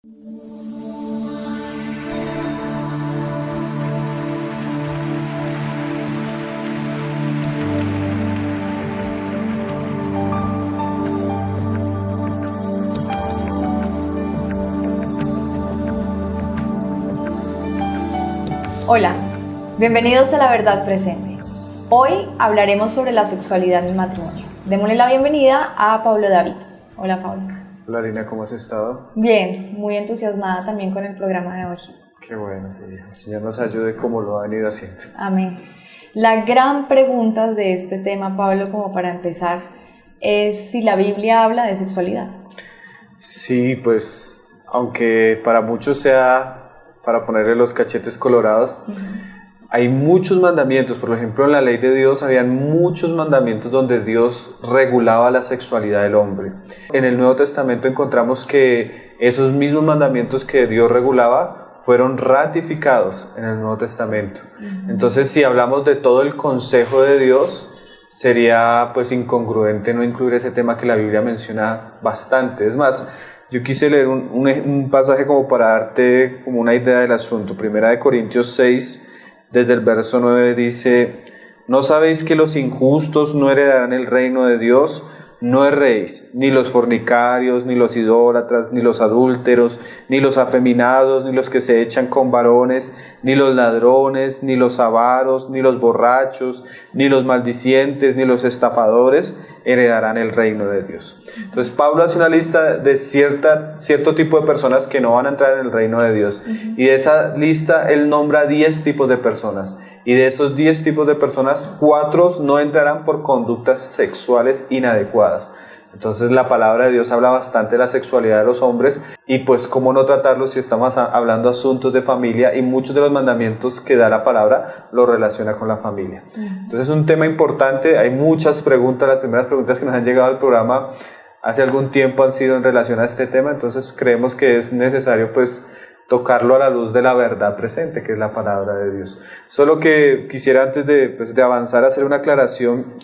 Hola, bienvenidos a La Verdad Presente. Hoy hablaremos sobre la sexualidad en el matrimonio. Démosle la bienvenida a Pablo David. Hola, Pablo. Hola, Lina, ¿cómo has estado? Bien, muy entusiasmada también con el programa de hoy. Qué bueno, sí. El Señor nos ayude como lo ha venido haciendo. Amén. La gran pregunta de este tema, Pablo, como para empezar, es si la Biblia habla de sexualidad. Sí, pues, aunque para muchos sea para ponerle los cachetes colorados, hay muchos mandamientos. Por ejemplo, en la ley de Dios habían muchos mandamientos donde Dios regulaba la sexualidad del hombre. En el Nuevo Testamento encontramos que esos mismos mandamientos que Dios regulaba fueron ratificados en el Nuevo Testamento. Entonces, si hablamos de todo el consejo de Dios, sería pues incongruente no incluir ese tema que la Biblia menciona bastante. Es más, yo quise leer un pasaje como para darte como una idea del asunto. Primera de Corintios 6, desde el verso 9 dice: ¿No sabéis que los injustos no heredarán el reino de Dios? No erréis, ni los fornicarios, ni los idólatras, ni los adúlteros, ni los afeminados, ni los que se echan con varones, ni los ladrones, ni los avaros, ni los borrachos, ni los maldicientes, ni los estafadores heredarán el reino de Dios. Entonces Pablo hace una lista de cierto tipo de personas que no van a entrar en el reino de Dios. Y de esa lista él nombra 10 tipos de personas. Y de esos 10 tipos de personas, 4 no entrarán por conductas sexuales inadecuadas. Entonces la palabra de Dios habla bastante de la sexualidad de los hombres y pues cómo no tratarlo si estamos hablando asuntos de familia, y muchos de los mandamientos que da la palabra lo relaciona con la familia. Entonces es un tema importante, hay muchas preguntas. Las primeras preguntas que nos han llegado al programa hace algún tiempo han sido en relación a este tema, entonces creemos que es necesario pues tocarlo a la luz de la verdad presente, que es la palabra de Dios. Solo que quisiera antes de avanzar hacer una aclaración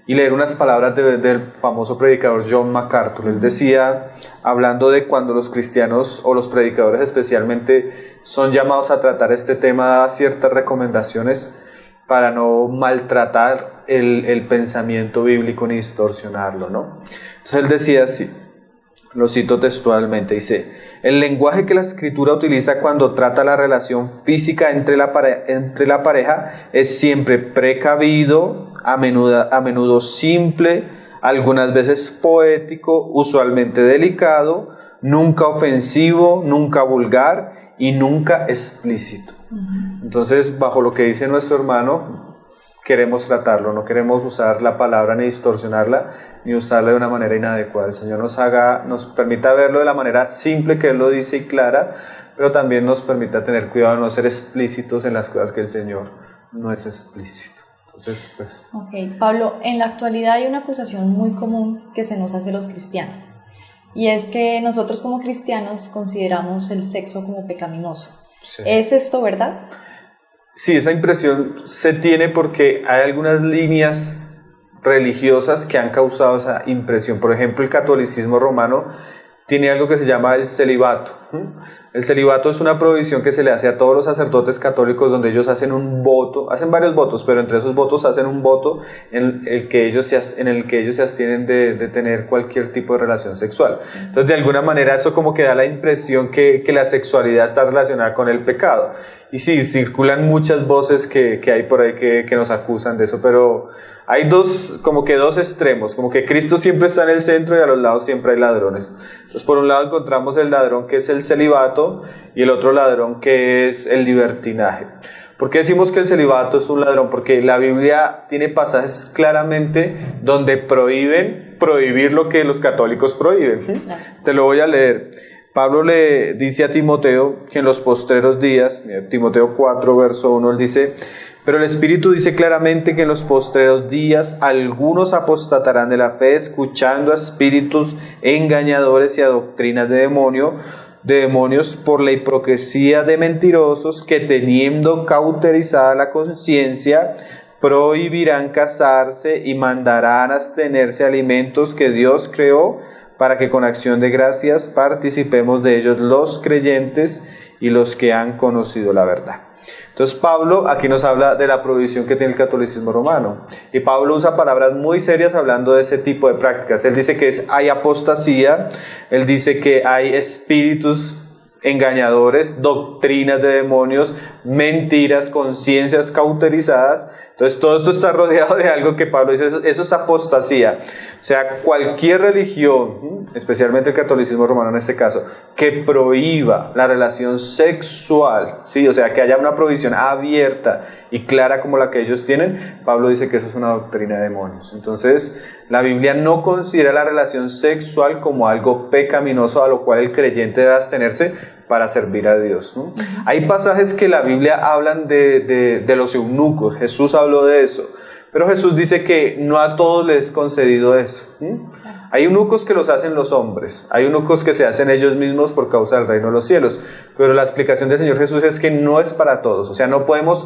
y leer unas palabras del famoso predicador John MacArthur. Él decía, hablando de cuando los cristianos o los predicadores especialmente son llamados a tratar este tema, daba ciertas recomendaciones para no maltratar el pensamiento bíblico ni distorsionarlo, ¿no? Entonces él decía así, lo cito textualmente, dice: el lenguaje que la Escritura utiliza cuando trata la relación física entre la pareja es siempre precavido, a menudo simple, algunas veces poético, usualmente delicado, nunca ofensivo, nunca vulgar y nunca explícito. Entonces, bajo lo que dice nuestro hermano, queremos tratarlo, no queremos usar la palabra ni distorsionarla, ni usarla de una manera inadecuada. El Señor nos permita verlo de la manera simple que Él lo dice y clara, pero también nos permita tener cuidado de no ser explícitos en las cosas que el Señor no es explícito. Entonces, pues... Ok, Pablo, en la actualidad hay una acusación muy común que se nos hace los cristianos, y es que nosotros como cristianos consideramos el sexo como pecaminoso. Sí. ¿Es esto verdad? Sí, esa impresión se tiene porque hay algunas líneas religiosas que han causado esa impresión. Por ejemplo, el catolicismo romano tiene algo que se llama el celibato. El celibato es una prohibición que se le hace a todos los sacerdotes católicos, donde ellos hacen un voto, hacen varios votos, pero entre esos votos hacen un voto en el que ellos se abstienen de tener cualquier tipo de relación sexual. Entonces, de alguna manera, eso como que da la impresión que la sexualidad está relacionada con el pecado. Y sí, circulan muchas voces que hay por ahí que nos acusan de eso, pero hay dos extremos, como que Cristo siempre está en el centro y a los lados siempre hay ladrones. Entonces, por un lado encontramos el ladrón que es el celibato y el otro ladrón que es el libertinaje. ¿Por qué decimos que el celibato es un ladrón? Porque la Biblia tiene pasajes claramente donde prohibir lo que los católicos prohíben. Te lo voy a leer. Pablo le dice a Timoteo que en los postreros días, Timoteo 4, verso 1, él dice: pero el Espíritu dice claramente que en los postreros días algunos apostatarán de la fe, escuchando a espíritus engañadores y a doctrinas de demonios por la hipocresía de mentirosos que, teniendo cauterizada la conciencia, prohibirán casarse y mandarán abstenerse alimentos que Dios creó para que con acción de gracias participemos de ellos los creyentes y los que han conocido la verdad. Entonces Pablo aquí nos habla de la provisión que tiene el catolicismo romano, y Pablo usa palabras muy serias hablando de ese tipo de prácticas. Él dice que hay apostasía, él dice que hay espíritus engañadores, doctrinas de demonios, mentiras, conciencias cauterizadas. Entonces todo esto está rodeado de algo que Pablo dice, eso es apostasía. O sea, cualquier religión, especialmente el catolicismo romano en este caso, que prohíba la relación sexual, ¿sí? O sea, que haya una prohibición abierta y clara como la que ellos tienen, Pablo dice que eso es una doctrina de demonios. Entonces, la Biblia no considera la relación sexual como algo pecaminoso a lo cual el creyente debe abstenerse para servir a Dios, ¿no? Hay pasajes que la Biblia hablan de los eunucos. Jesús habló de eso, pero Jesús dice que no a todos les es concedido eso. Hay eunucos que los hacen los hombres, hay eunucos que se hacen ellos mismos por causa del reino de los cielos, pero la explicación del Señor Jesús es que no es para todos. O sea, no podemos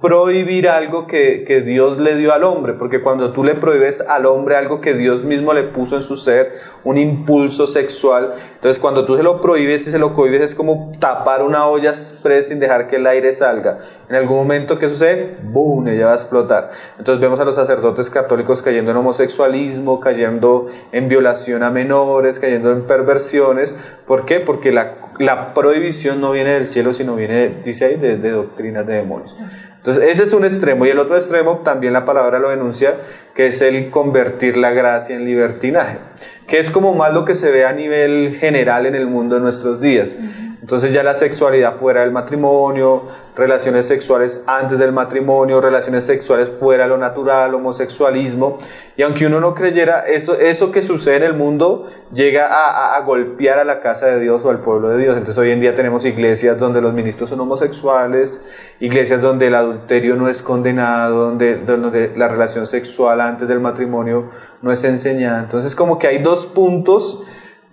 prohibir algo que Dios le dio al hombre, porque cuando tú le prohíbes al hombre algo que Dios mismo le puso en su ser, un impulso sexual, entonces cuando tú se lo prohíbes y se lo cohibes es como tapar una olla express sin dejar que el aire salga. En algún momento, ¿qué sucede? ¡Boom! Ella va a explotar. Entonces vemos a los sacerdotes católicos cayendo en homosexualismo, cayendo en violación a menores, cayendo en perversiones. ¿Por qué? Porque la prohibición no viene del cielo, sino viene, dice ahí, de doctrinas de demonios. Entonces ese es un extremo, y el otro extremo también la palabra lo denuncia, que es el convertir la gracia en libertinaje, que es como más lo que se ve a nivel general en el mundo de nuestros días. Entonces ya la sexualidad fuera del matrimonio, relaciones sexuales antes del matrimonio, relaciones sexuales fuera de lo natural, homosexualismo. Y aunque uno no creyera, eso que sucede en el mundo llega a golpear a la casa de Dios o al pueblo de Dios. Entonces hoy en día tenemos iglesias donde los ministros son homosexuales, iglesias donde el adulterio no es condenado, donde la relación sexual antes del matrimonio no es enseñada. Entonces como que hay dos puntos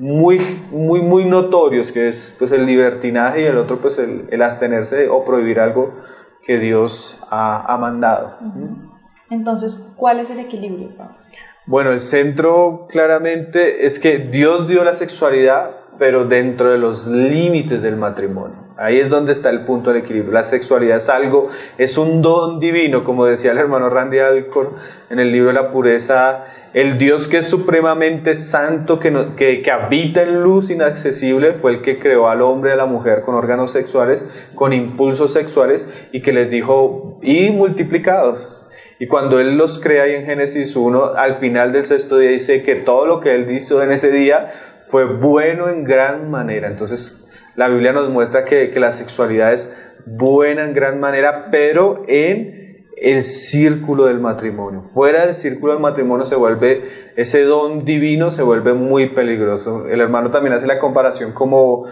muy notorios, que es pues el libertinaje, y el otro pues el abstenerse o prohibir algo que Dios ha mandado. Entonces, ¿cuál es el equilibrio, Pablo? Bueno, el centro claramente es que Dios dio la sexualidad, pero dentro de los límites del matrimonio. Ahí es donde está el punto del equilibrio. La sexualidad es un don divino, como decía el hermano Randy Alcorn en el libro de la pureza. El Dios que es supremamente santo, que habita en luz inaccesible, fue el que creó al hombre y a la mujer con órganos sexuales, con impulsos sexuales, y que les dijo, y multiplicados. Y cuando Él los crea ahí en Génesis 1, al final del sexto día dice que todo lo que Él hizo en ese día fue bueno en gran manera. Entonces la Biblia nos muestra que la sexualidad es buena en gran manera, pero en el círculo del matrimonio. Fuera del círculo del matrimonio ese don divino se vuelve muy peligroso. El hermano también hace la comparación como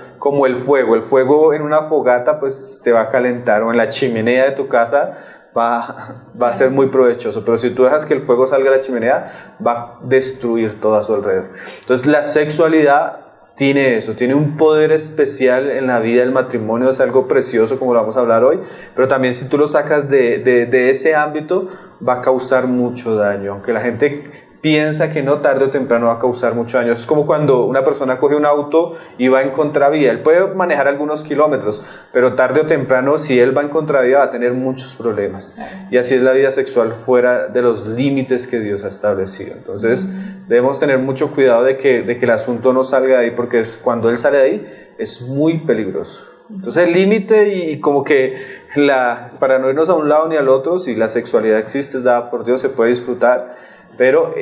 el fuego. El fuego en una fogata pues te va a calentar, o en la chimenea de tu casa va a ser muy provechoso, pero si tú dejas que el fuego salga de la chimenea, va a destruir todo a su alrededor. Entonces la sexualidad tiene eso, tiene un poder especial en la vida del matrimonio, es algo precioso como lo vamos a hablar hoy, pero también si tú lo sacas de ese ámbito va a causar mucho daño, aunque la gente piensa que no, tarde o temprano va a causar mucho daño. Es como cuando una persona coge un auto y va en contravía. Él puede manejar algunos kilómetros, pero tarde o temprano, si él va en contravía, va a tener muchos problemas. Y así es la vida sexual fuera de los límites que Dios ha establecido. Entonces debemos tener mucho cuidado de que el asunto no salga de ahí, porque cuando él sale de ahí es muy peligroso. Entonces el límite, y como que para no irnos a un lado ni al otro, si la sexualidad existe, es dada por Dios, se puede disfrutar, pero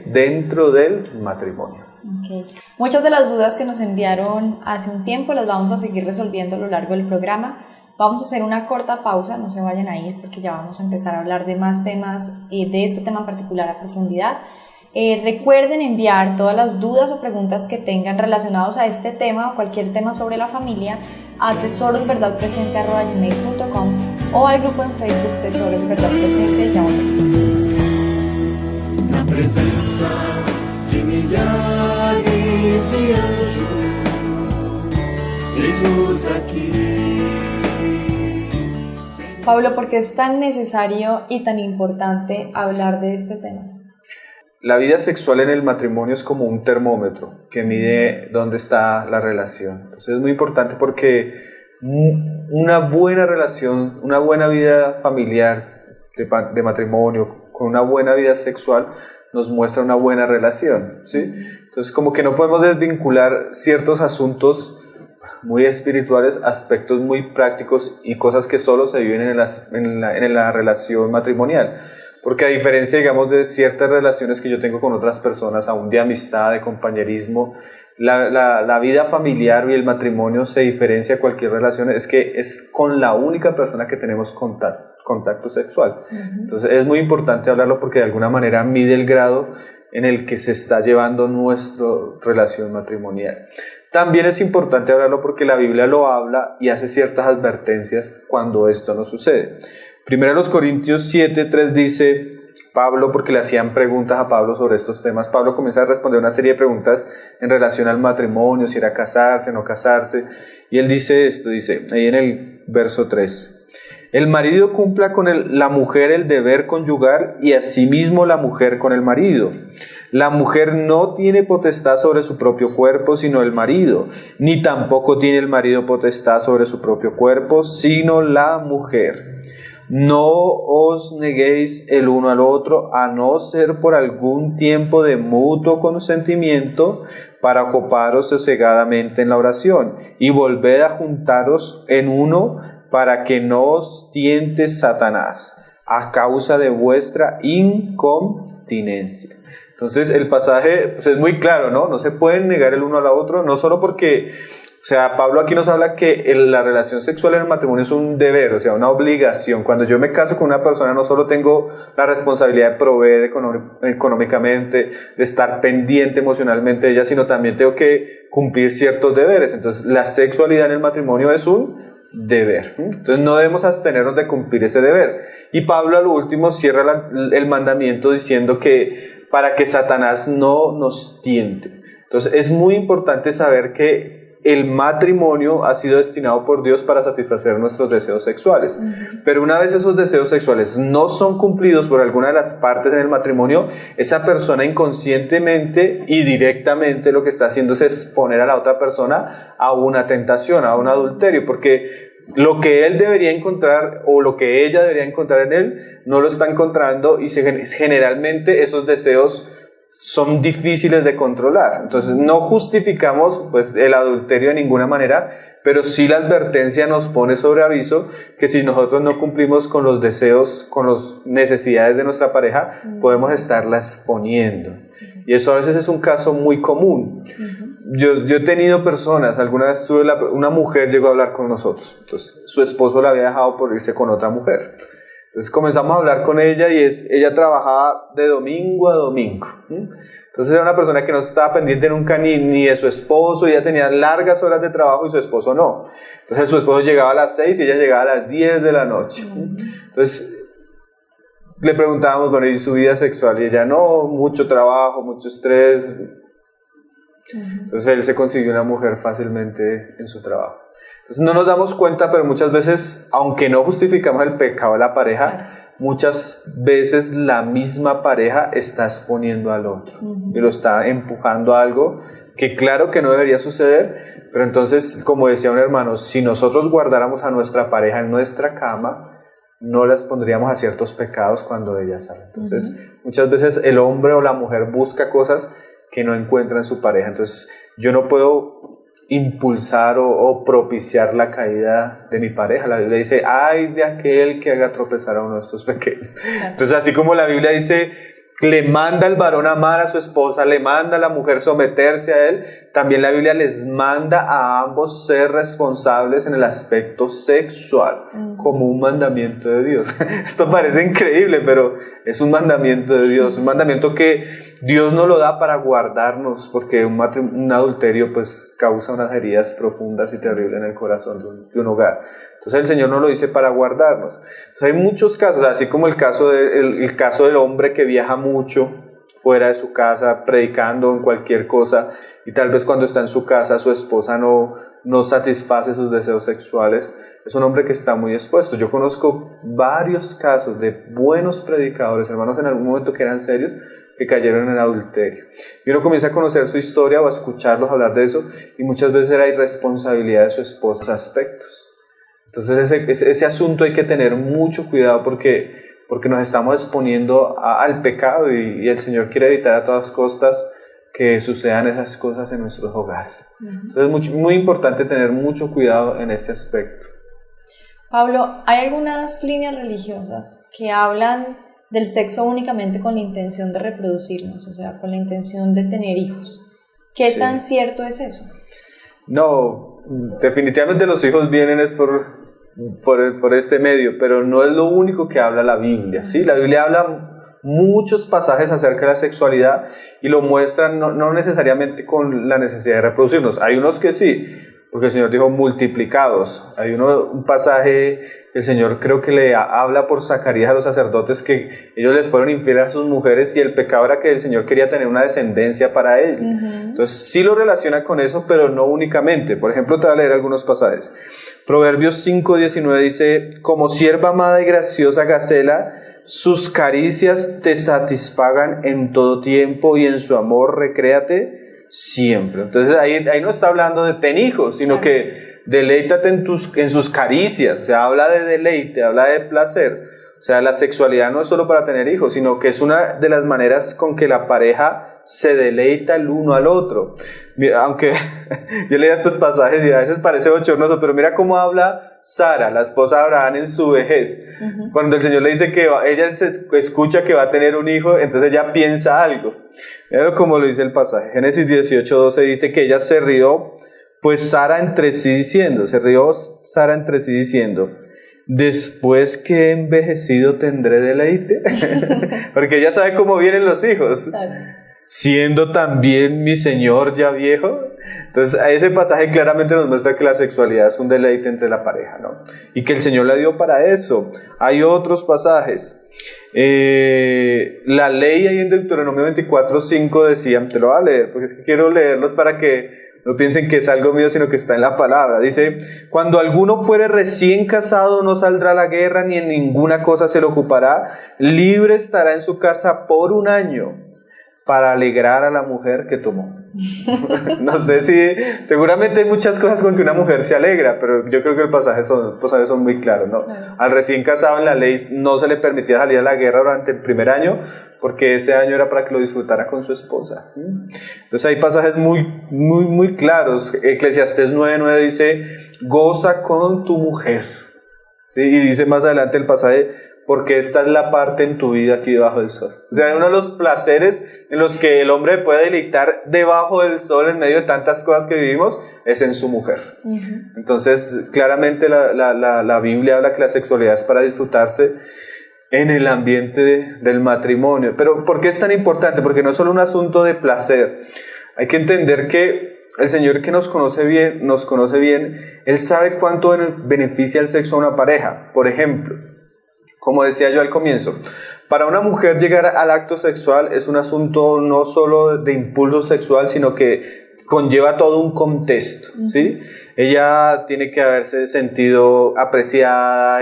dentro del matrimonio. Okay. Muchas de las dudas que nos enviaron hace un tiempo las vamos a seguir resolviendo a lo largo del programa. Vamos a hacer una corta pausa, no se vayan a ir, porque ya vamos a empezar a hablar de más temas, de este tema en particular a profundidad. Recuerden enviar todas las dudas o preguntas que tengan relacionados a este tema o cualquier tema sobre la familia a tesorosverdadpresente@gmail.com o al grupo en Facebook Tesoros Verdad Presente. Ya volvemos. Na presença de milhares de anjos, eis-nos aqui. Pablo, ¿por qué es tan necesario y tan importante hablar de este tema? la vida sexual en el matrimonio es como un termómetro que mide dónde está la relación. Entonces es muy importante porque una buena relación, una buena vida familiar de matrimonio, con una buena vida sexual, nos muestra una buena relación, ¿sí? Entonces como que no podemos desvincular ciertos asuntos muy espirituales, aspectos muy prácticos y cosas que solo se viven en la relación matrimonial. Porque a diferencia, digamos, de ciertas relaciones que yo tengo con otras personas, aún de amistad, de compañerismo, la vida familiar y el matrimonio se diferencia de cualquier relación, es que es con la única persona que tenemos contacto sexual. Entonces es muy importante hablarlo porque de alguna manera mide el grado en el que se está llevando nuestra relación matrimonial. También es importante hablarlo porque la Biblia lo habla y hace ciertas advertencias cuando esto no sucede. Primero los Corintios 7:3 dice Pablo, porque le hacían preguntas a Pablo sobre estos temas. Pablo comienza a responder una serie de preguntas en relación al matrimonio, si era casarse, no casarse. Y él dice esto, dice ahí en el verso 3. El marido cumpla con la mujer el deber conyugal y asimismo la mujer con el marido. La mujer no tiene potestad sobre su propio cuerpo, sino el marido, ni tampoco tiene el marido potestad sobre su propio cuerpo, sino la mujer. No os neguéis el uno al otro, a no ser por algún tiempo de mutuo consentimiento, para ocuparos sosegadamente en la oración, y volved a juntaros en uno, para que no os tiente Satanás, a causa de vuestra incontinencia. Entonces el pasaje pues, es muy claro, ¿no? No se pueden negar el uno al otro, no solo porque... O sea, Pablo aquí nos habla que la relación sexual en el matrimonio es un deber, o sea, una obligación. Cuando yo me caso con una persona, no solo tengo la responsabilidad de proveer económicamente, de estar pendiente emocionalmente de ella, sino también tengo que cumplir ciertos deberes. Entonces, la sexualidad en el matrimonio es un deber. Entonces, no debemos abstenernos de cumplir ese deber. Y Pablo, a lo último, cierra el mandamiento diciendo que para que Satanás no nos tiente. Entonces, es muy importante saber que el matrimonio ha sido destinado por Dios para satisfacer nuestros deseos sexuales. Pero una vez esos deseos sexuales no son cumplidos por alguna de las partes en el matrimonio, esa persona inconscientemente y directamente lo que está haciendo es exponer a la otra persona a una tentación, a un adulterio, porque lo que él debería encontrar o lo que ella debería encontrar en él no lo está encontrando y generalmente esos deseos son difíciles de controlar. Entonces no justificamos pues, el adulterio de ninguna manera, pero sí la advertencia nos pone sobre aviso que si nosotros no cumplimos con los deseos, con las necesidades de nuestra pareja, podemos estarla exponiendo. Y eso a veces es un caso muy común. Yo he tenido personas, alguna vez una mujer llegó a hablar con nosotros, entonces su esposo la había dejado por irse con otra mujer. Entonces comenzamos a hablar con ella y ella trabajaba de domingo a domingo. Entonces era una persona que no estaba pendiente nunca ni de su esposo, ella tenía largas horas de trabajo y su esposo no. Entonces su esposo llegaba a las 6 y ella llegaba a las 10 de la noche. Entonces le preguntábamos, bueno, ¿y su vida sexual? Y ella, no, mucho trabajo, mucho estrés. Entonces él se consiguió una mujer fácilmente en su trabajo. Entonces no nos damos cuenta, pero muchas veces, aunque no justificamos el pecado de la pareja, muchas veces la misma pareja está exponiendo al otro y lo está empujando a algo que claro que no debería suceder, pero entonces, como decía un hermano, si nosotros guardáramos a nuestra pareja en nuestra cama, no la expondríamos a ciertos pecados cuando ella sale. Entonces, muchas veces el hombre o la mujer busca cosas que no encuentra en su pareja. Entonces, yo no puedo impulsar o propiciar la caída de mi pareja. La Biblia dice, ay de aquel que haga tropezar a uno de estos pequeños. Entonces, así como la Biblia dice, le manda al varón amar a su esposa, le manda a la mujer someterse a él, también la Biblia les manda a ambos ser responsables en el aspecto sexual, como un mandamiento de Dios. Esto parece increíble, pero es un mandamiento de Dios, un mandamiento que Dios nos lo da para guardarnos, porque un adulterio pues causa unas heridas profundas y terribles en el corazón de un hogar. Entonces el Señor nos lo dice para guardarnos. Entonces hay muchos casos, así como el caso del hombre que viaja mucho fuera de su casa, predicando en cualquier cosa, y tal vez cuando está en su casa su esposa no satisface sus deseos sexuales. Es un hombre que está muy expuesto. Yo conozco varios casos de buenos predicadores, hermanos en algún momento que eran serios, que cayeron en adulterio. Y uno comienza a conocer su historia o a escucharlos hablar de eso, y muchas veces era irresponsabilidad de su esposa en esos aspectos. Entonces ese asunto hay que tener mucho cuidado porque nos estamos exponiendo al pecado, y el Señor quiere evitar a todas costas que sucedan esas cosas en nuestros hogares. Entonces es muy importante tener mucho cuidado en este aspecto. Pablo, hay algunas líneas religiosas que hablan del sexo únicamente con la intención de reproducirnos, o sea, con la intención de tener hijos. ¿Qué tan cierto es eso? No, definitivamente los hijos vienen es por este medio, pero no es lo único que habla la Biblia, ¿sí? La Biblia habla muchos pasajes acerca de la sexualidad y lo muestran no necesariamente con la necesidad de reproducirnos. Hay unos que sí, porque el Señor dijo multiplicados. Hay un pasaje, el Señor creo que le habla por Zacarías a los sacerdotes que ellos les fueron infieles a sus mujeres y el pecado era que el Señor quería tener una descendencia para él. Entonces sí lo relaciona con eso, pero no únicamente. Por ejemplo, te voy a leer algunos pasajes. Proverbios 5:19 dice: como sierva amada y graciosa Gacela, sus caricias te satisfagan en todo tiempo y en su amor recréate siempre. Entonces ahí no está hablando de ten hijos, sino que deleítate en sus caricias. O sea, habla de deleite, habla de placer. O sea, la sexualidad no es solo para tener hijos, sino que es una de las maneras con que la pareja se deleita el uno al otro. Mira, aunque yo leía estos pasajes y a veces parece bochornoso, pero mira cómo habla Sara, la esposa de Abraham, en su vejez. Cuando el Señor le dice que ella se escucha que va a tener un hijo, entonces ella piensa algo. Mira como lo dice el pasaje. Génesis 18:12 dice que ella se rió, pues Sara entre sí diciendo, después que he envejecido tendré deleite. Porque ella sabe cómo vienen los hijos. Siendo también mi Señor ya viejo. Entonces ese pasaje claramente nos muestra que la sexualidad es un deleite entre la pareja, ¿no? Y que el Señor la dio para eso. Hay otros pasajes. La ley ahí en Deuteronomio 24:5 decía, te lo voy a leer porque es que quiero leerlos para que no piensen que es algo mío, sino que está en la palabra. Dice: cuando alguno fuere recién casado no saldrá a la guerra ni en ninguna cosa se le ocupará, libre estará en su casa por 1 año para alegrar a la mujer que tomó. No sé si, seguramente hay muchas cosas con que una mujer se alegra, pero yo creo que los pasajes son muy claros, ¿no? Claro. Al recién casado en la ley no se le permitía salir a la guerra durante el primer año, porque ese año era para que lo disfrutara con su esposa. Entonces hay pasajes muy claros. Eclesiastés 9:9 dice: goza con tu mujer. ¿Sí? Y dice más adelante el pasaje: porque esta es la parte en tu vida aquí debajo del sol. O sea, uno de los placeres en los que el hombre puede deleitar debajo del sol en medio de tantas cosas que vivimos es en su mujer. Entonces, claramente la Biblia habla que la sexualidad es para disfrutarse en el ambiente del matrimonio. Pero ¿por qué es tan importante? Porque no es solo un asunto de placer. Hay que entender que el Señor, que nos conoce bien, Él sabe cuánto beneficia el sexo a una pareja. Por ejemplo, como decía yo al comienzo, para una mujer llegar al acto sexual es un asunto no solo de impulso sexual, sino que conlleva todo un contexto, ¿sí? Ella tiene que haberse sentido apreciada,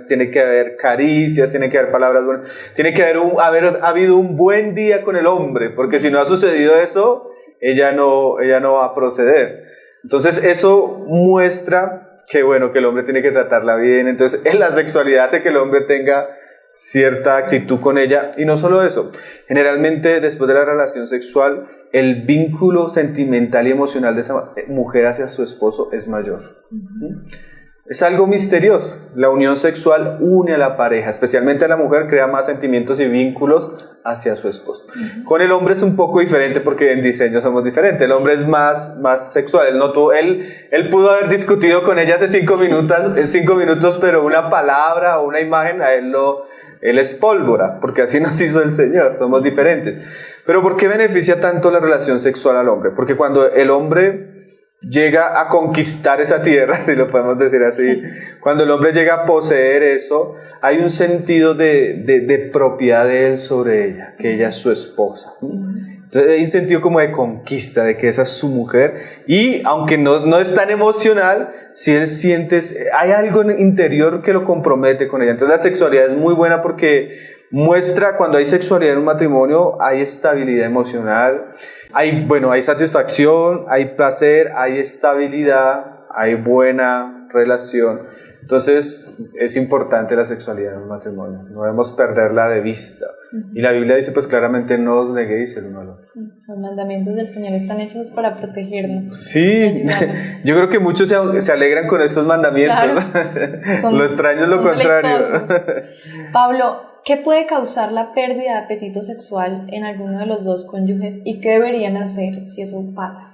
tiene que haber caricias, tiene que haber palabras buenas, tiene que haber habido un buen día con el hombre, porque si no ha sucedido eso, ella no va a proceder. Entonces eso muestra que bueno, que el hombre tiene que tratarla bien. Entonces en la sexualidad hace que el hombre tenga cierta actitud con ella. Y no solo eso, generalmente después de la relación sexual el vínculo sentimental y emocional de esa mujer hacia su esposo es mayor. Es algo misterioso. La unión sexual une a la pareja, especialmente a la mujer, crea más sentimientos y vínculos hacia su esposo. Con el hombre es un poco diferente porque en diseño somos diferentes. El hombre es más sexual. Él pudo haber discutido con ella hace 5 minutos, pero una palabra o una imagen a él es pólvora, porque así nos hizo el Señor, somos diferentes. Pero ¿por qué beneficia tanto la relación sexual al hombre? Porque cuando el hombre llega a conquistar esa tierra, si lo podemos decir así, cuando el hombre llega a poseer eso, hay un sentido de propiedad de él sobre ella, que ella es su esposa. Entonces hay un sentido como de conquista, de que esa es su mujer, y aunque no es tan emocional, si él siente, hay algo interior que lo compromete con ella. Entonces la sexualidad es muy buena porque muestra cuando hay sexualidad en un matrimonio, hay estabilidad emocional, hay satisfacción, hay placer, hay estabilidad, hay buena relación. Entonces es importante la sexualidad en un matrimonio, no debemos perderla de vista. Y la Biblia dice pues claramente no os neguéis el uno al otro. Los mandamientos del Señor están hechos para protegernos. Sí, yo creo que muchos se alegran con estos mandamientos. Claro. Lo extraño es lo contrario. Pablo, ¿qué puede causar la pérdida de apetito sexual en alguno de los dos cónyuges y qué deberían hacer si eso pasa?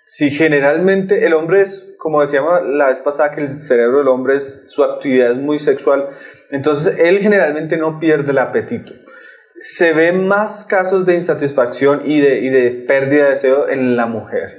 Sí, generalmente el hombre es, como decíamos la vez pasada, que el cerebro del hombre su actividad es muy sexual, entonces él generalmente no pierde el apetito. Se ven más casos de insatisfacción y de pérdida de deseo en la mujer.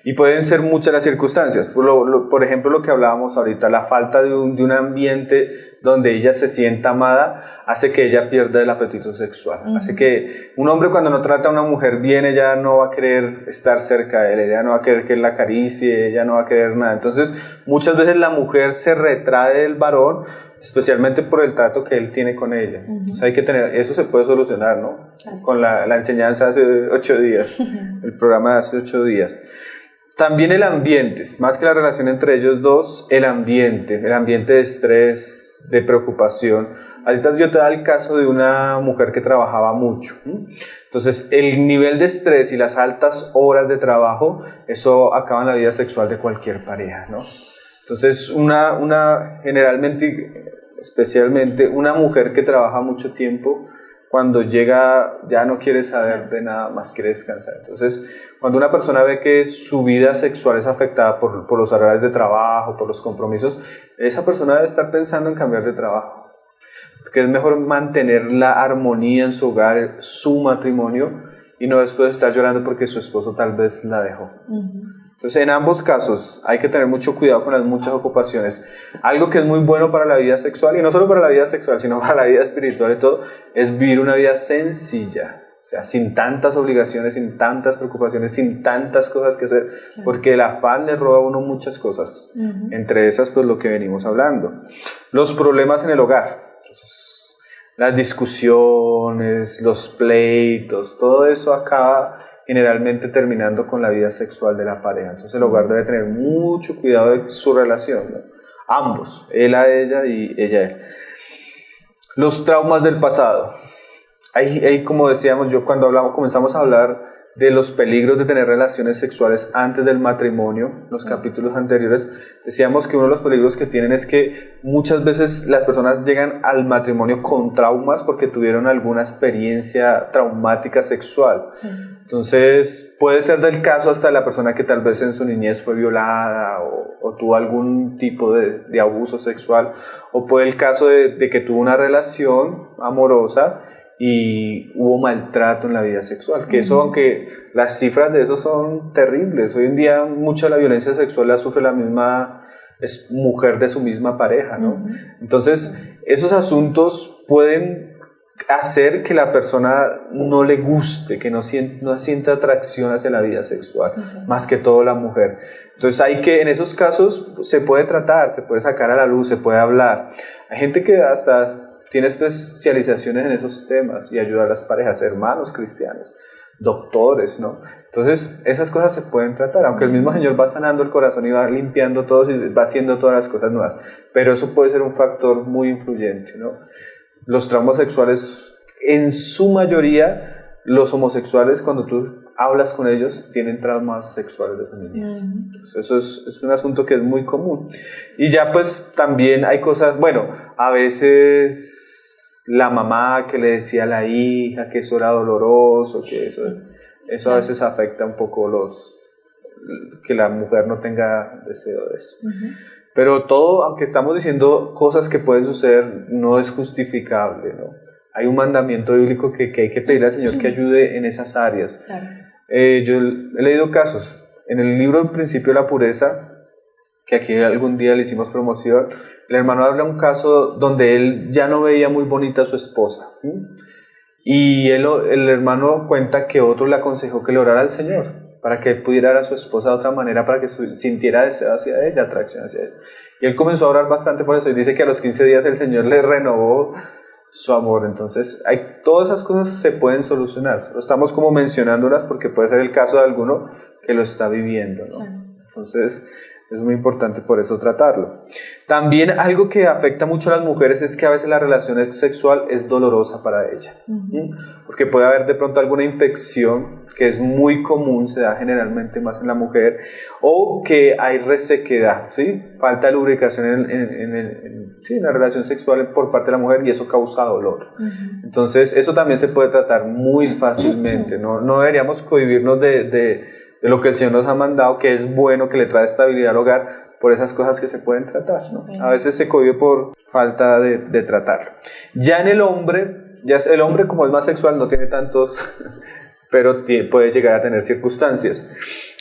Y pueden ser muchas las circunstancias. Por ejemplo, lo que hablábamos ahorita, la falta de un ambiente donde ella se sienta amada hace que ella pierda el apetito sexual. Hace que un hombre cuando no trata a una mujer bien, ella no va a querer estar cerca de él, ella no va a querer que él la acaricie, ella no va a querer nada. Entonces, muchas veces la mujer se retrae del varón, especialmente por el trato que él tiene con ella. Entonces hay que tener, eso se puede solucionar, ¿no? Con la enseñanza hace 8 días, el programa de hace 8 días. También el ambiente, más que la relación entre ellos dos, el ambiente de estrés, de preocupación. Ahorita yo te da el caso de una mujer que trabajaba mucho. Entonces el nivel de estrés y las altas horas de trabajo, eso acaba en la vida sexual de cualquier pareja, ¿no? Entonces, generalmente, especialmente, una mujer que trabaja mucho tiempo, cuando llega ya no quiere saber de nada más, quiere descansar. Entonces, cuando una persona ve que su vida sexual es afectada por los horarios de trabajo, por los compromisos, esa persona debe estar pensando en cambiar de trabajo. Porque es mejor mantener la armonía en su hogar, su matrimonio, y no después estar llorando porque su esposo tal vez la dejó. Entonces, en ambos casos hay que tener mucho cuidado con las muchas ocupaciones. Algo que es muy bueno para la vida sexual, y no solo para la vida sexual, sino para la vida espiritual y todo, es vivir una vida sencilla. O sea, sin tantas obligaciones, sin tantas preocupaciones, sin tantas cosas que hacer, porque el afán le roba a uno muchas cosas. Entre esas, pues, lo que venimos hablando. Los problemas en el hogar. Entonces, las discusiones, los pleitos, todo eso acaba generalmente terminando con la vida sexual de la pareja. Entonces el hogar debe tener mucho cuidado de su relación, ¿no? Ambos, él a ella y ella a él. Los traumas del pasado. Ahí, como decíamos, cuando comenzamos a hablar de los peligros de tener relaciones sexuales antes del matrimonio, los capítulos anteriores, decíamos que uno de los peligros que tienen es que muchas veces las personas llegan al matrimonio con traumas porque tuvieron alguna experiencia traumática sexual. Entonces, puede ser del caso hasta de la persona que tal vez en su niñez fue violada o tuvo algún tipo de abuso sexual, o puede el caso de que tuvo una relación amorosa y hubo maltrato en la vida sexual, que eso, aunque las cifras de eso son terribles, hoy en día mucha de la violencia sexual la sufre la misma mujer de su misma pareja, ¿no? Entonces, esos asuntos pueden hacer que la persona no le guste, que no sienta atracción hacia la vida sexual, más que todo la mujer. Entonces en esos casos se puede tratar, se puede sacar a la luz, se puede hablar. Hay gente que hasta tiene especializaciones en esos temas y ayuda a las parejas, hermanos cristianos, doctores, ¿no? Entonces esas cosas se pueden tratar, aunque el mismo Señor va sanando el corazón y va limpiando todo y va haciendo todas las cosas nuevas, pero eso puede ser un factor muy influyente, ¿no? Los traumas sexuales, en su mayoría, los homosexuales, cuando tú hablas con ellos, tienen traumas sexuales de su niñez. Entonces, eso es un asunto que es muy común. Y ya pues también hay cosas, bueno, a veces la mamá que le decía a la hija que eso era doloroso, que eso a veces afecta un poco que la mujer no tenga deseo de eso. Pero todo, aunque estamos diciendo cosas que pueden suceder, no es justificable, ¿no? Hay un mandamiento bíblico que hay que pedirle al Señor que ayude en esas áreas. Claro. Yo he leído casos. En el libro El principio de la pureza, que aquí algún día le hicimos promoción, el hermano habla un caso donde él ya no veía muy bonita a su esposa. Y el hermano cuenta que otro le aconsejó que le orara al Señor para que pudiera ver a su esposa de otra manera, para que sintiera deseo hacia ella, atracción hacia ella. Y él comenzó a orar bastante por eso, y dice que a los 15 días el Señor le renovó su amor. Entonces, todas esas cosas se pueden solucionar. Estamos como mencionándolas porque puede ser el caso de alguno que lo está viviendo, ¿no? Claro. Entonces, es muy importante por eso tratarlo. También algo que afecta mucho a las mujeres es que a veces la relación sexual es dolorosa para ella. Ujú. Porque puede haber de pronto alguna infección que es muy común, se da generalmente más en la mujer, o que hay resequedad, ¿sí? Falta de lubricación en la relación sexual por parte de la mujer y eso causa dolor. Ujú. Entonces, eso también se puede tratar muy fácilmente. No deberíamos cohibirnos de lo que el Señor nos ha mandado, que es bueno, que le trae estabilidad al hogar, por esas cosas que se pueden tratar, ¿no? Okay. A veces se cohibe por falta de tratarlo. Ya en el hombre como es más sexual no tiene tantos, pero puede llegar a tener circunstancias.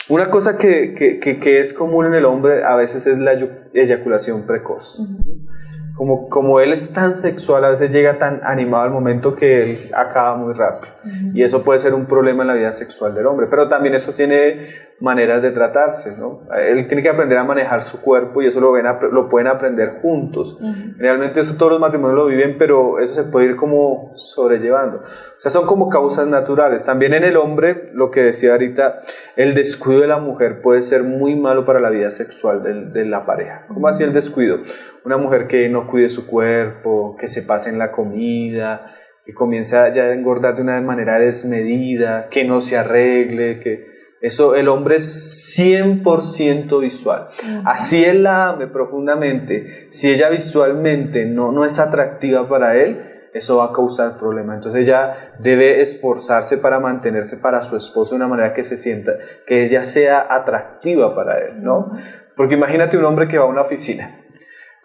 Una cosa que es común en el hombre a veces es la eyaculación precoz. Ujú. Como él es tan sexual, a veces llega tan animado al momento que él acaba muy rápido. Ujú. Y eso puede ser un problema en la vida sexual del hombre. Pero también eso tiene maneras de tratarse, ¿no? Él tiene que aprender a manejar su cuerpo y eso lo pueden aprender juntos. Ujú. Realmente eso todos los matrimonios lo viven, pero eso se puede ir como sobrellevando. O sea, son como causas naturales. También en el hombre, lo que decía ahorita, el descuido de la mujer puede ser muy malo para la vida sexual de la pareja. ¿Cómo así el descuido? Una mujer que no cuide su cuerpo, que se pase en la comida, que comienza ya a engordar de una manera desmedida, que no se arregle, eso, el hombre es 100% visual. Así él la ame profundamente, si ella visualmente no es atractiva para él, eso va a causar problemas. Entonces ella debe esforzarse para mantenerse para su esposo de una manera que se sienta, que ella sea atractiva para él, ¿no? Porque imagínate un hombre que va a una oficina,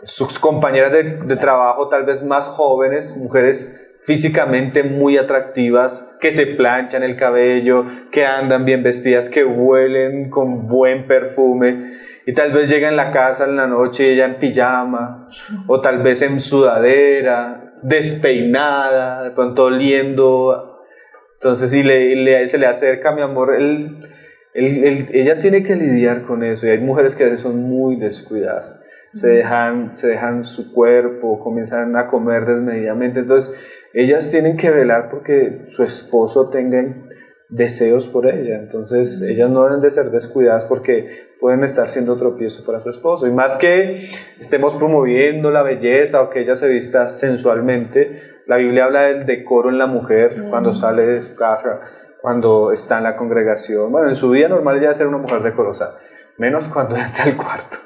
sus compañeras de trabajo tal vez más jóvenes, mujeres físicamente muy atractivas, que se planchan el cabello, que andan bien vestidas, que huelen con buen perfume, y tal vez llega en la casa en la noche ella en pijama, o tal vez en sudadera, despeinada, de pronto oliendo. Entonces si se le acerca, mi amor, ella tiene que lidiar con eso, y hay mujeres que a veces son muy descuidadas. Se dejan su cuerpo, comienzan a comer desmedidamente. Entonces, ellas tienen que velar porque su esposo tenga deseos por ella. Entonces, ellas no deben de ser descuidadas porque pueden estar siendo tropiezo para su esposo. Y más que estemos promoviendo la belleza o que ella se vista sensualmente, la Biblia habla del decoro en la mujer cuando sale de su casa, cuando está en la congregación. Bueno, en su vida normal ella debe ser una mujer decorosa, menos cuando entra al cuarto.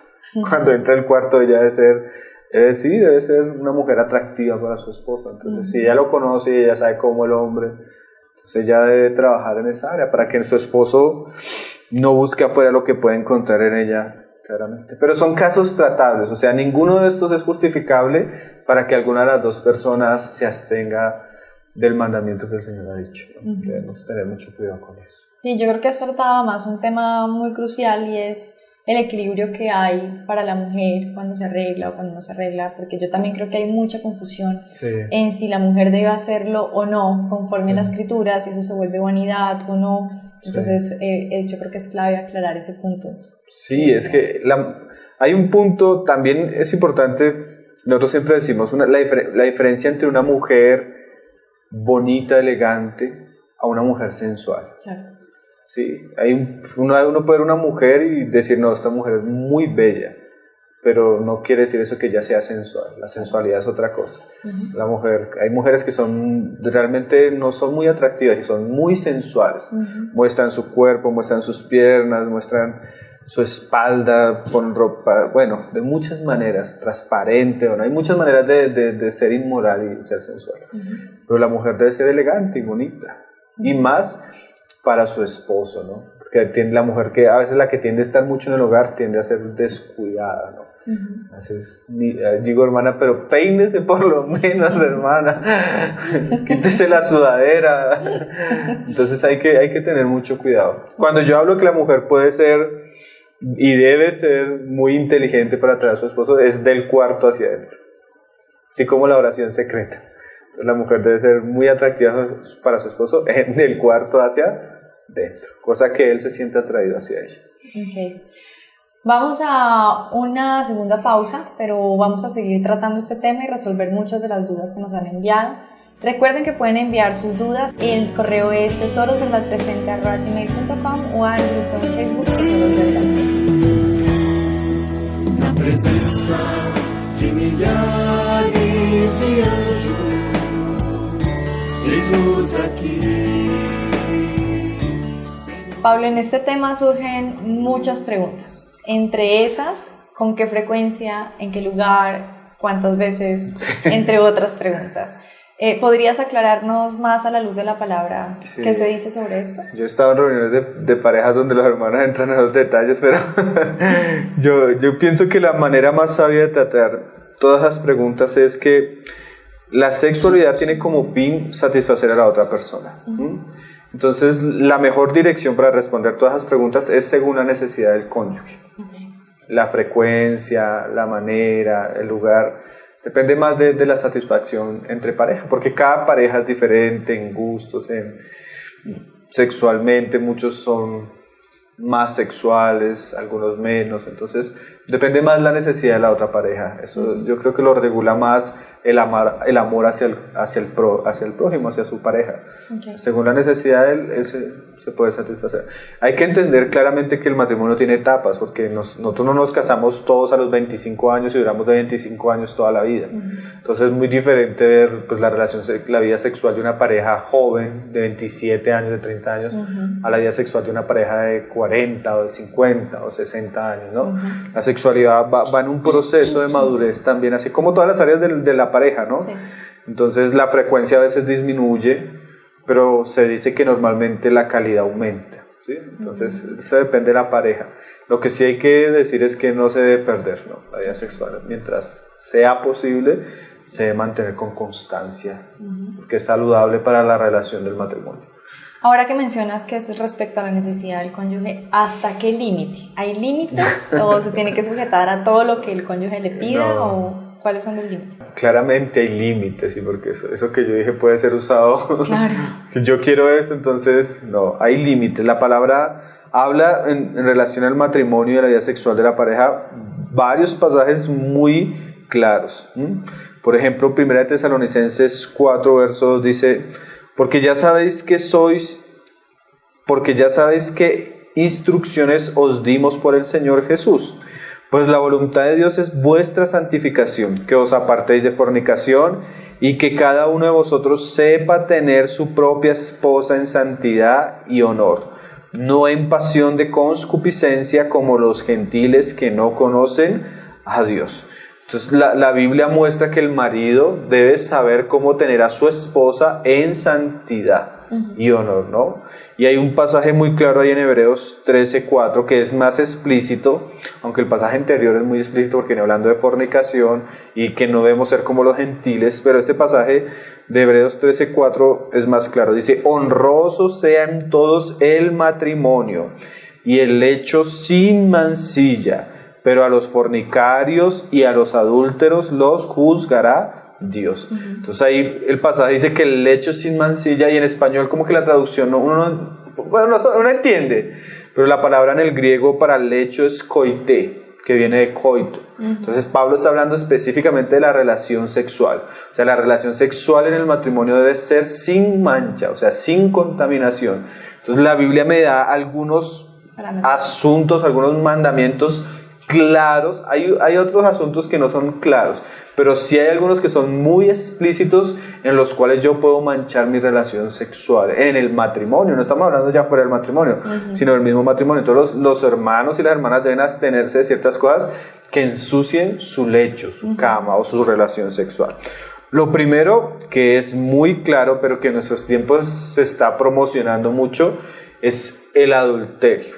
Cuando entra al cuarto ella debe ser una mujer atractiva para su esposa. Entonces si ella lo conoce y ella sabe cómo el hombre, entonces ella debe trabajar en esa área para que su esposo no busque afuera lo que puede encontrar en ella, claramente. Pero son casos tratables, o sea, ninguno de estos es justificable para que alguna de las dos personas se abstenga del mandamiento que el Señor ha dicho, ¿no? Debemos tener mucho cuidado con eso. Sí, yo creo que has tratado más un tema muy crucial y es el equilibrio que hay para la mujer cuando se arregla o cuando no se arregla, porque yo también creo que hay mucha confusión en si la mujer debe hacerlo o no conforme a la escritura, si eso se vuelve vanidad o no. Entonces yo creo que es clave aclarar ese punto. Sí, es que hay un punto, también es importante, nosotros siempre decimos la diferencia entre una mujer bonita, elegante, a una mujer sensual. Claro. Sí, uno puede ver una mujer y decir, no, esta mujer es muy bella, pero no quiere decir eso que ella sea sensual. La sensualidad es otra cosa. Hay mujeres que realmente no son muy atractivas y son muy sensuales. Muestran su cuerpo, muestran sus piernas, muestran su espalda con ropa, bueno, de muchas maneras, transparente, ¿no? Hay muchas maneras de ser inmoral y ser sensual. Pero la mujer debe ser elegante y bonita. Y más para su esposo, ¿no? Porque la mujer que a veces la que tiende a estar mucho en el hogar tiende a ser descuidada, ¿no? A veces digo, hermana, pero peínese por lo menos, hermana. Quítese la sudadera. Entonces hay que tener mucho cuidado. Cuando yo hablo que la mujer puede ser y debe ser muy inteligente para atraer a su esposo, es del cuarto hacia adentro. Así como la oración secreta. La mujer debe ser muy atractiva para su esposo en el cuarto hacia dentro, cosa que él se siente atraído hacia ella. Okay. Vamos a una segunda pausa, pero vamos a seguir tratando este tema y resolver muchas de las dudas que nos han enviado. Recuerden que pueden enviar sus dudas. El correo es tesorosverdadpresente@gmail.com o al grupo en Facebook Tesoros Verdad Presente. Na presença de milhares de anjos, eis-nos aqui. Pablo, en este tema surgen muchas preguntas. Entre esas, ¿con qué frecuencia? ¿En qué lugar? ¿Cuántas veces? Entre otras preguntas. ¿Podrías aclararnos más a la luz de la palabra qué se dice sobre esto? Yo he estado en reuniones de parejas donde los hermanos entran en los detalles, pero yo pienso que la manera más sabia de tratar todas las preguntas es que la sexualidad tiene como fin satisfacer a la otra persona. Entonces, la mejor dirección para responder todas las preguntas es según la necesidad del cónyuge. La frecuencia, la manera, el lugar, depende más de la satisfacción entre pareja, porque cada pareja es diferente en gustos, sexualmente muchos son más sexuales, algunos menos, entonces depende más la necesidad de la otra pareja. Eso yo creo que lo regula más el amor hacia el prójimo, hacia su pareja. Según la necesidad de él se puede satisfacer. Hay que entender claramente que el matrimonio tiene etapas, porque nosotros no nos casamos todos a los 25 años y duramos de 25 años toda la vida. Entonces es muy diferente ver pues, la vida sexual de una pareja joven de 27 años, de 30 años, a la vida sexual de una pareja de 40 o de 50 o 60 años, ¿no? La sexualidad va en un proceso de madurez también, así como todas las áreas de la pareja, ¿no? Sí. Entonces la frecuencia a veces disminuye, pero se dice que normalmente la calidad aumenta, ¿sí? Entonces eso depende de la pareja. Lo que sí hay que decir es que no se debe perder, ¿no? La vida sexual, mientras sea posible, se debe mantener con constancia, porque es saludable para la relación del matrimonio. Ahora que mencionas que eso es respecto a la necesidad del cónyuge, ¿hasta qué límite? ¿Hay límites o se tiene que sujetar a todo lo que el cónyuge le pida? No. ¿O cuáles son los límites? Claramente hay límites, ¿sí? Porque eso que yo dije puede ser usado. Claro. Yo quiero esto, entonces no, hay límites. La palabra habla en relación al matrimonio y a la vida sexual de la pareja varios pasajes muy claros. Por ejemplo, 1 Tesalonicenses 4, verso 2 dice: porque ya sabéis que instrucciones os dimos por el Señor Jesús. Pues la voluntad de Dios es vuestra santificación, que os apartéis de fornicación y que cada uno de vosotros sepa tener su propia esposa en santidad y honor, no en pasión de concupiscencia como los gentiles que no conocen a Dios. Entonces la Biblia muestra que el marido debe saber cómo tener a su esposa en santidad y honor, ¿no? Y hay un pasaje muy claro ahí en Hebreos 13:4 que es más explícito, aunque el pasaje anterior es muy explícito porque viene hablando de fornicación y que no debemos ser como los gentiles, pero este pasaje de Hebreos 13:4 es más claro. Dice: honroso sea en todos el matrimonio y el lecho sin mancilla, pero a los fornicarios y a los adúlteros los juzgará Dios. Entonces ahí el pasaje dice que el lecho sin mancilla, y en español como que la traducción uno no entiende, pero la palabra en el griego para lecho es koite, que viene de coito. Entonces Pablo está hablando específicamente de la relación sexual. O sea, la relación sexual en el matrimonio debe ser sin mancha, o sea, sin contaminación. Entonces la Biblia me da algunos asuntos, algunos mandamientos claros. Hay otros asuntos que no son claros, pero sí hay algunos que son muy explícitos en los cuales yo puedo manchar mi relación sexual en el matrimonio. No estamos hablando ya fuera del matrimonio, sino del mismo matrimonio. Entonces los hermanos y las hermanas deben abstenerse de ciertas cosas que ensucien su lecho, su cama o su relación sexual. Lo primero, que es muy claro, pero que en nuestros tiempos se está promocionando mucho, es el adulterio.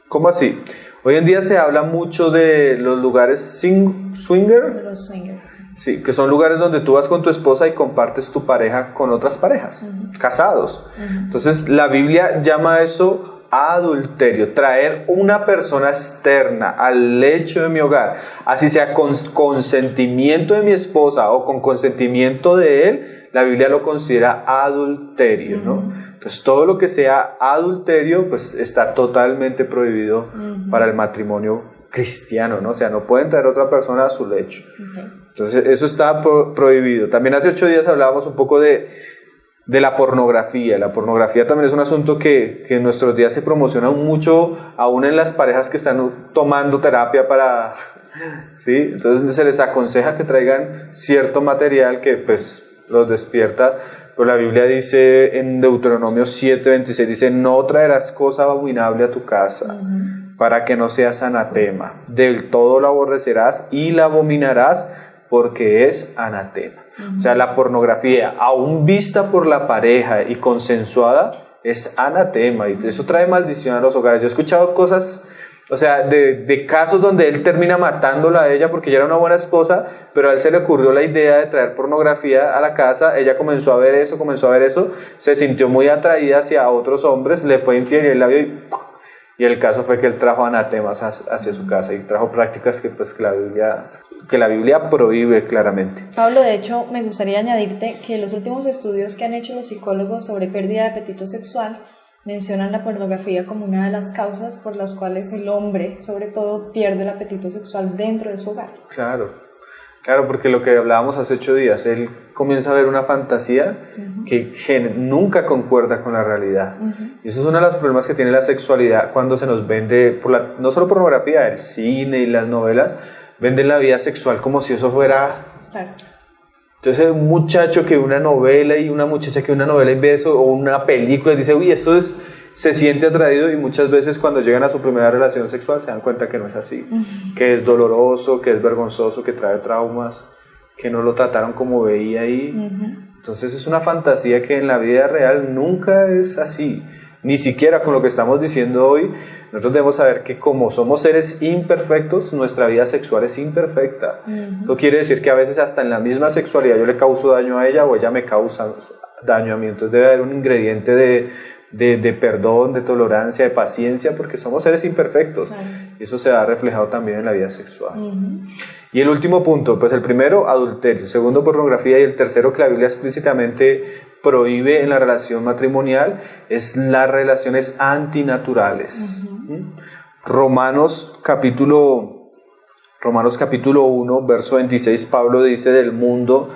¿Cómo así? Hoy en día se habla mucho de los lugares swinger. De los swingers. Sí, que son lugares donde tú vas con tu esposa y compartes tu pareja con otras parejas, casados. Entonces la Biblia llama eso adulterio, traer una persona externa al lecho de mi hogar, así sea con consentimiento de mi esposa o con consentimiento de él, la Biblia lo considera adulterio, ¿no? Entonces todo lo que sea adulterio pues está totalmente prohibido para el matrimonio cristiano, ¿no? O sea, no pueden traer otra persona a su lecho. Okay. Entonces, eso está prohibido. También hace 8 días hablábamos un poco de la pornografía. La pornografía también es un asunto que en nuestros días se promociona mucho, aún en las parejas que están tomando terapia para... ¿sí? Entonces se les aconseja que traigan cierto material que pues los despierta. Pero la Biblia dice en Deuteronomio 7:26, dice: no traerás cosa abominable a tu casa, para que no seas anatema. Del todo la aborrecerás y la abominarás, porque es anatema. O sea, la pornografía, aún vista por la pareja y consensuada, es anatema, y eso trae maldición a los hogares. Yo he escuchado cosas, o sea, de casos donde él termina matándola a ella porque ella era una buena esposa, pero a él se le ocurrió la idea de traer pornografía a la casa. Ella comenzó a ver eso, se sintió muy atraída hacia otros hombres, le fue infiel y él la vio y el caso fue que él trajo anatemas hacia su casa y trajo prácticas que la Biblia prohíbe claramente. Pablo, de hecho, me gustaría añadirte que los últimos estudios que han hecho los psicólogos sobre pérdida de apetito sexual mencionan la pornografía como una de las causas por las cuales el hombre, sobre todo, pierde el apetito sexual dentro de su hogar. Claro, porque lo que hablábamos hace 8 días, él comienza a ver una fantasía que nunca concuerda con la realidad. Y eso es uno de los problemas que tiene la sexualidad cuando se nos vende, no solo pornografía, el cine y las novelas, venden la vida sexual como si eso fuera... Claro. Entonces un muchacho que una novela y una muchacha que una novela y ve eso, o una película, y dice, uy, eso es... se siente atraído, y muchas veces cuando llegan a su primera relación sexual se dan cuenta que no es así, que es doloroso, que es vergonzoso, que trae traumas, que no lo trataron como veía ahí. Entonces es una fantasía que en la vida real nunca es así, ni siquiera con lo que estamos diciendo hoy. Nosotros debemos saber que como somos seres imperfectos, nuestra vida sexual es imperfecta. Eso quiere decir que a veces hasta en la misma sexualidad yo le causo daño a ella o ella me causa daño a mí. Entonces debe haber un ingrediente de perdón, de tolerancia, de paciencia, porque somos seres imperfectos. Y eso se ha reflejado también en la vida sexual. Y el último punto, pues el primero, adulterio, segundo, pornografía, y el tercero, que la Biblia explícitamente prohíbe en la relación matrimonial, es las relaciones antinaturales. Romanos capítulo 1, verso 26, Pablo dice del mundo,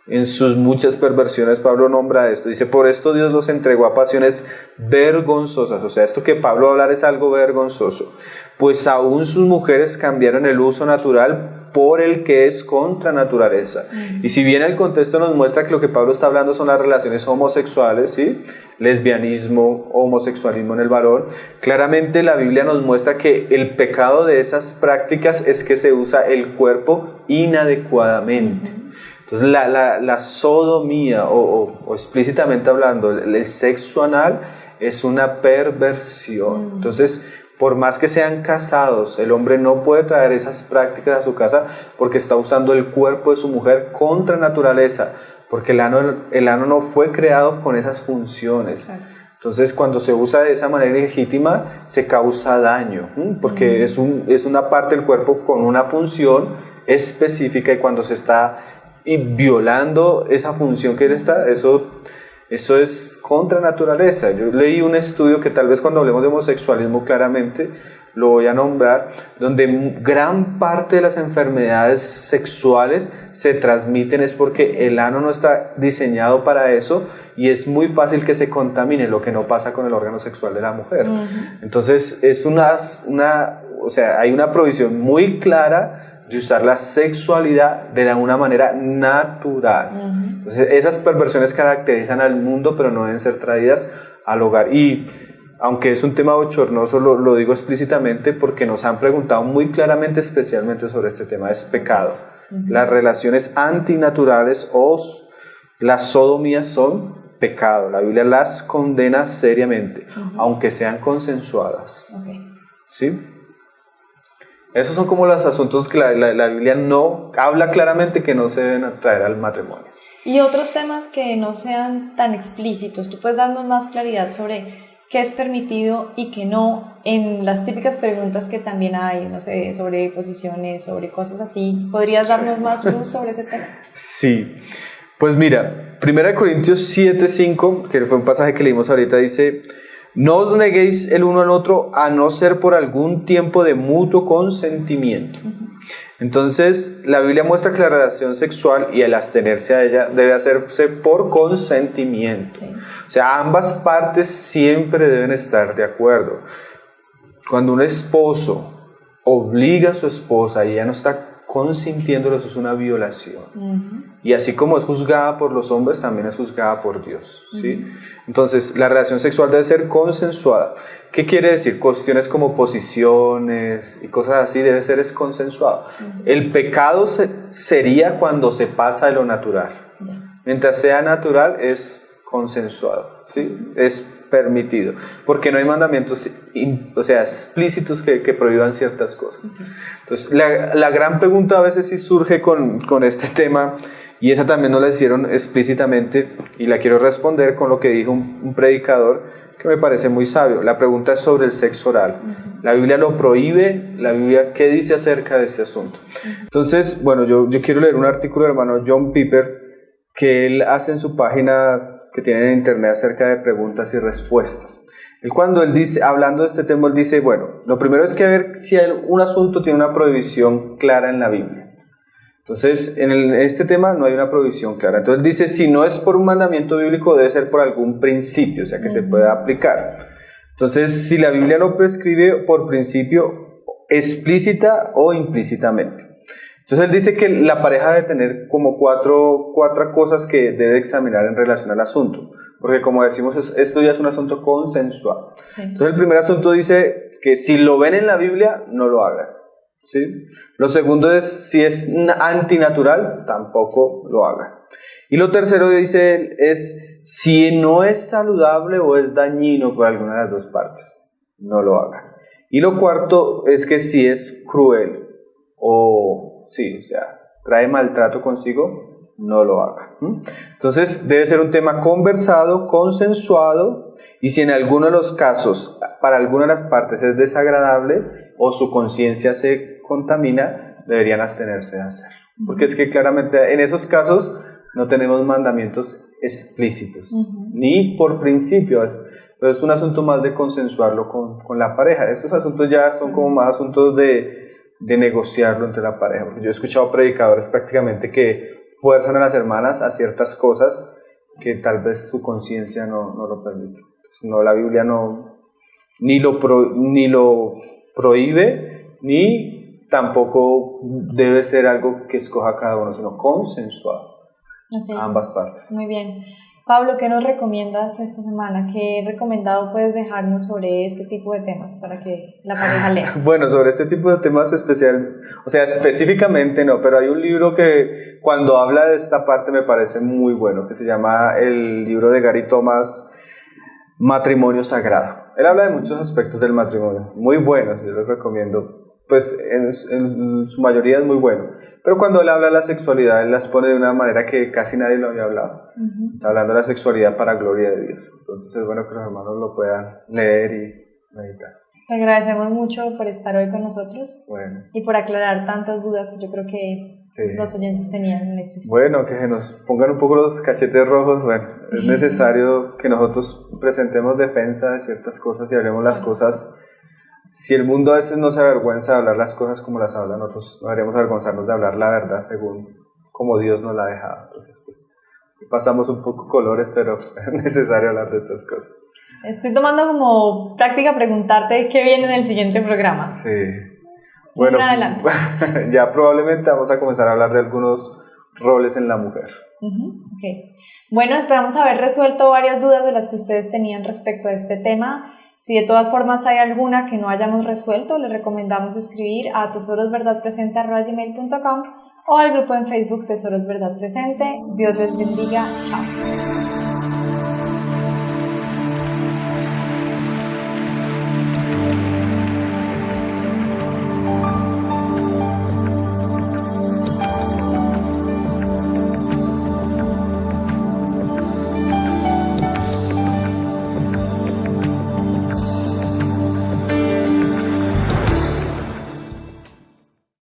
en sus muchas perversiones, Pablo nombra esto, dice: por esto Dios los entregó a pasiones vergonzosas. O sea, esto que Pablo va a hablar es algo vergonzoso, pues aún sus mujeres cambiaron el uso natural por el que es contra naturaleza. Y si bien el contexto nos muestra que lo que Pablo está hablando son las relaciones homosexuales, ¿sí? Lesbianismo, homosexualismo en el varón, claramente la Biblia nos muestra que el pecado de esas prácticas es que se usa el cuerpo inadecuadamente. Entonces la sodomía, o explícitamente hablando, el sexo anal es una perversión. Entonces, por más que sean casados, el hombre no puede traer esas prácticas a su casa porque está usando el cuerpo de su mujer contra naturaleza, porque el ano no fue creado con esas funciones. Entonces, cuando se usa de esa manera ilegítima, se causa daño, porque es una parte del cuerpo con una función específica, y cuando se está violando esa función que está, eso es contra naturaleza. Yo leí un estudio que tal vez cuando hablemos de homosexualismo claramente lo voy a nombrar, donde gran parte de las enfermedades sexuales se transmiten es porque el ano no está diseñado para eso, y es muy fácil que se contamine, lo que no pasa con el órgano sexual de la mujer. Entonces es o sea, hay una provisión muy clara de usar la sexualidad de una manera natural. Entonces esas perversiones caracterizan al mundo, pero no deben ser traídas al hogar. Y aunque es un tema bochornoso, lo digo explícitamente porque nos han preguntado muy claramente, especialmente sobre este tema: es pecado. Las relaciones antinaturales o las sodomías son pecado. La Biblia las condena seriamente, aunque sean consensuadas. ¿Sí? Esos son como los asuntos que la Biblia no habla claramente que no se deben traer al matrimonio. Y otros temas que no sean tan explícitos, ¿tú puedes darnos más claridad sobre qué es permitido y qué no, en las típicas preguntas que también hay, no sé, sobre posiciones, sobre cosas así? ¿Podrías darnos más luz sobre ese tema? Sí, pues mira, 1 Corintios 7:5, que fue un pasaje que leímos ahorita, dice: No os neguéis el uno al otro, a no ser por algún tiempo de mutuo consentimiento. Entonces, la Biblia muestra que la relación sexual y el abstenerse a ella debe hacerse por consentimiento. Sí. O sea, ambas partes siempre deben estar de acuerdo. Cuando un esposo obliga a su esposa y ella no está consintiéndolo, eso es una violación. Y así como es juzgada por los hombres, también es juzgada por Dios, ¿sí? Entonces, la relación sexual debe ser consensuada. ¿Qué quiere decir? Cuestiones como posiciones y cosas así debe ser consensuado. El pecado sería cuando se pasa de lo natural. Mientras sea natural, es consensuado, ¿sí? Es permitido, porque no hay mandamientos explícitos que prohíban ciertas cosas. Entonces, la gran pregunta a veces sí surge con este tema, y esa también nos la hicieron explícitamente, y la quiero responder con lo que dijo un predicador que me parece muy sabio. La pregunta es sobre el sexo oral. La Biblia lo prohíbe. La Biblia, ¿qué dice acerca de este asunto? Entonces, bueno, yo quiero leer un artículo del hermano John Piper que él hace en su página que tiene en internet acerca de preguntas y respuestas. Cuando él dice, hablando de este tema, él dice, bueno, lo primero es que ver si un asunto tiene una prohibición clara en la Biblia. Entonces, en este tema no hay una prohibición clara. Entonces dice, si no es por un mandamiento bíblico, debe ser por algún principio, o sea, que se pueda aplicar. Entonces, si la Biblia lo prescribe por principio, explícita o implícitamente. Entonces él dice que la pareja debe tener como cuatro cosas que debe examinar en relación al asunto, porque como decimos, esto ya es un asunto consensuado. Sí. Entonces el primer asunto dice que si lo ven en la Biblia, no lo hagan, ¿sí? Lo segundo es, si es antinatural, tampoco lo hagan. Y lo tercero dice él es, si no es saludable o es dañino por alguna de las dos partes, no lo hagan. Y lo cuarto es que si es cruel o trae maltrato consigo, no lo haga. Entonces debe ser un tema conversado, consensuado, y si en alguno de los casos, para alguna de las partes es desagradable o su conciencia se contamina, deberían abstenerse de hacerlo. Porque es que claramente en esos casos no tenemos mandamientos explícitos, ni por principio, pero es un asunto más de consensuarlo con la pareja. Estos asuntos ya son como más asuntos de negociarlo entre la pareja. Yo he escuchado predicadores prácticamente que fuerzan a las hermanas a ciertas cosas que tal vez su conciencia no lo permite. Entonces, no, la Biblia ni lo prohíbe, ni tampoco debe ser algo que escoja cada uno, sino consensuado. Okay. Ambas partes. Muy bien. Pablo, ¿qué nos recomiendas esta semana? ¿Qué recomendado puedes dejarnos sobre este tipo de temas para que la pareja lea? Bueno, sobre este tipo de temas específicamente no, pero hay un libro que cuando habla de esta parte me parece muy bueno, que se llama el libro de Gary Thomas, Matrimonio Sagrado. Él habla de muchos aspectos del matrimonio, muy buenos, yo los recomiendo. Pues en su mayoría es muy bueno, pero cuando él habla de la sexualidad, él las pone de una manera que casi nadie lo había hablado. Está hablando de la sexualidad para gloria de Dios. Entonces es bueno que los hermanos lo puedan leer y meditar. Te agradecemos mucho por estar hoy con nosotros y por aclarar tantas dudas que yo creo que los oyentes tenían en ese sentido. Bueno, que nos pongan un poco los cachetes rojos. Bueno, es necesario que nosotros presentemos defensa de ciertas cosas y hablemos las cosas. Si el mundo a veces no se avergüenza de hablar las cosas como las hablan, nosotros no deberíamos avergonzarnos de hablar la verdad según como Dios nos la ha dejado. Entonces, pues, pasamos un poco colores, pero es necesario hablar de estas cosas. Estoy tomando como práctica preguntarte qué viene en el siguiente programa. Sí. Bueno, adelante. Ya probablemente vamos a comenzar a hablar de algunos roles en la mujer. Okay. Bueno, esperamos haber resuelto varias dudas de las que ustedes tenían respecto a este tema. Si de todas formas hay alguna que no hayamos resuelto, les recomendamos escribir a tesorosverdadpresente@gmail.com o al grupo en Facebook Tesoros Verdad Presente. Dios les bendiga. Chao.